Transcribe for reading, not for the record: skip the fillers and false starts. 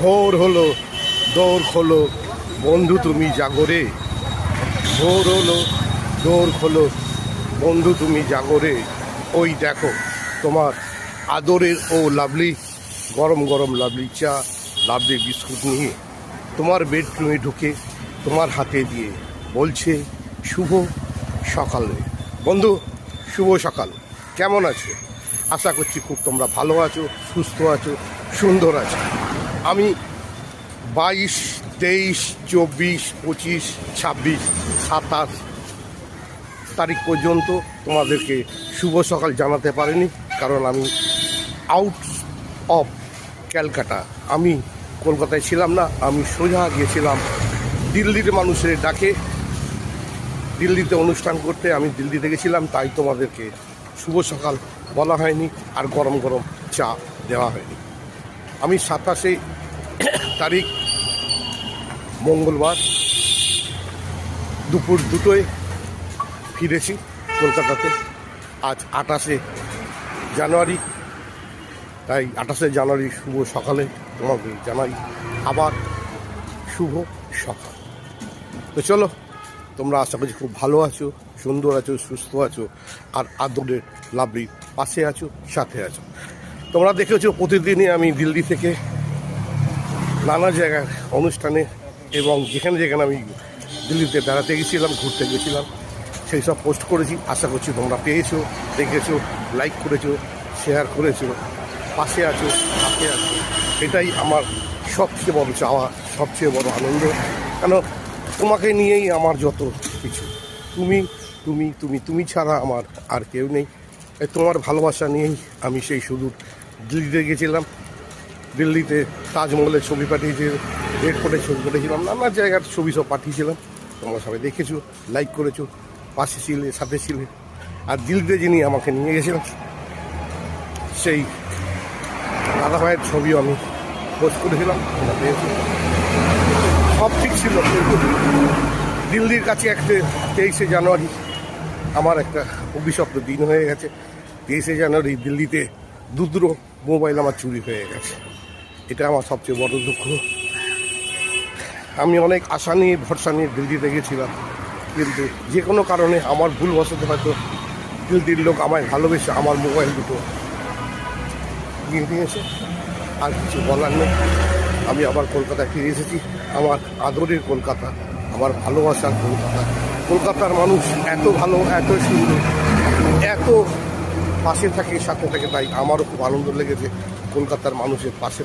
ভোর হলো, দৌড় খোলো, বন্ধু তুমি জাগরে। ভোর হলো, দৌড় খোলো, বন্ধু তুমি জাগরে। ওই দেখো তোমার আদরের ও লাভলি গরম গরম লাভলি চা, লাভলি বিস্কুট নিয়ে তোমার বেডরুমে ঢুকে তোমার হাতে দিয়ে বলছে শুভ সকালে। বন্ধু, শুভ সকাল। কেমন আছো? আশা করছি খুব তোমরা ভালো আছো, সুস্থ আছো, সুন্দর আছো। আমি 22, 23, 24, 25, 26, 27 তারিখ পর্যন্ত তোমাদেরকে শুভ সকাল জানাতে পারিনি, কারণ আমি আউট অফ ক্যালকাটা। আমি কলকাতায় ছিলাম না, আমি সোজা গিয়েছিলাম দিল্লির মানুষের ডাকে, দিল্লিতে অনুষ্ঠান করতে আমি দিল্লিতে গেছিলাম। তাই তোমাদেরকে শুভ সকাল বলা হয়নি আর গরম গরম চা দেওয়া হয়নি। আমি 27 তারিখ মঙ্গলবার দুপুর 2টোয় ফিরেছি কলকাতাতে। আজ 28 জানুয়ারি, তাই 28 জানুয়ারি শুভ সকালে তোমাকে জানাই আবার শুভ সকাল। তো চলো, তোমরা আশা করছি খুব ভালো আছো, সুন্দর আছো, সুস্থ আছো, আর আদরের লাভলি পাশে আছো, সাথে আছো। তোমরা দেখেছো প্রতিদিনই আমি দিল্লি থেকে নানা জায়গার অনুষ্ঠানে এবং যেখানে যেখানে আমি দিল্লিতে বেড়াতে গেছিলাম, ঘুরতে গেছিলাম, সেই সব পোস্ট করেছি। আশা করছি তোমরা পেয়েছো, দেখেছো, লাইক করেছো, শেয়ার করেছো, পাশে আছো, সাথে আছো। এটাই আমার সবচেয়ে বড় চাওয়া, সবচেয়ে বড় আনন্দ। কেন, তোমাকে নিয়েই আমার যত কিছু। তুমি তুমি তুমি তুমি ছাড়া আমার আর কেউ নেই। তোমার ভালোবাসা নিয়েই আমি সেই সুদূর দিল্লিতে গেছিলাম। দিল্লিতে তাজমহলের ছবি পাঠিয়েছি, এয়ারপোর্টে ছবি পাঠিয়েছিলাম, নানা জায়গার ছবি সব পাঠিয়েছিলাম। তোমরা সবাই দেখেছো, লাইক করেছো, পাশে ছিলে, সাথে ছিলে। আর দিল্লিতে যিনি আমাকে নিয়ে গেছিলেন, সেই দাদা ভাইয়ের ছবিও আমি পোস্ট করেছিলাম, তোমরা পেয়েছো। সব ঠিক ছিল, কিন্তু দিল্লির কাছে একটা 23শে জানুয়ারি আমার একটা অভিশপ্ত দিন হয়ে গেছে। 23শে জানুয়ারি দিল্লিতে দুটো মোবাইল আমার চুরি হয়ে গেছে। এটা আমার সবচেয়ে বড় দুঃখ। আমি অনেক আশা নিয়ে, ভরসা নিয়ে দিল্লিতে গেছিলাম, কিন্তু যে কোনো কারণে আমার ভুলবশত হয়তো দিল্লির লোক আমায় ভালোবেসে আমার মোবাইল দুটো নিয়ে নিয়েছে। আর কিছু বলার নেই। আমি আবার কলকাতায় ফিরে এসেছি, আমার আদরের কলকাতা, আমার ভালোবাসার কলকাতা। কলকাতার মানুষ এত ভালো, এত সুন্দর, এত পাশে থাকে, সাথে থাকে, তাই আমারও খুব আনন্দ লেগেছে কলকাতার মানুষের পাশে।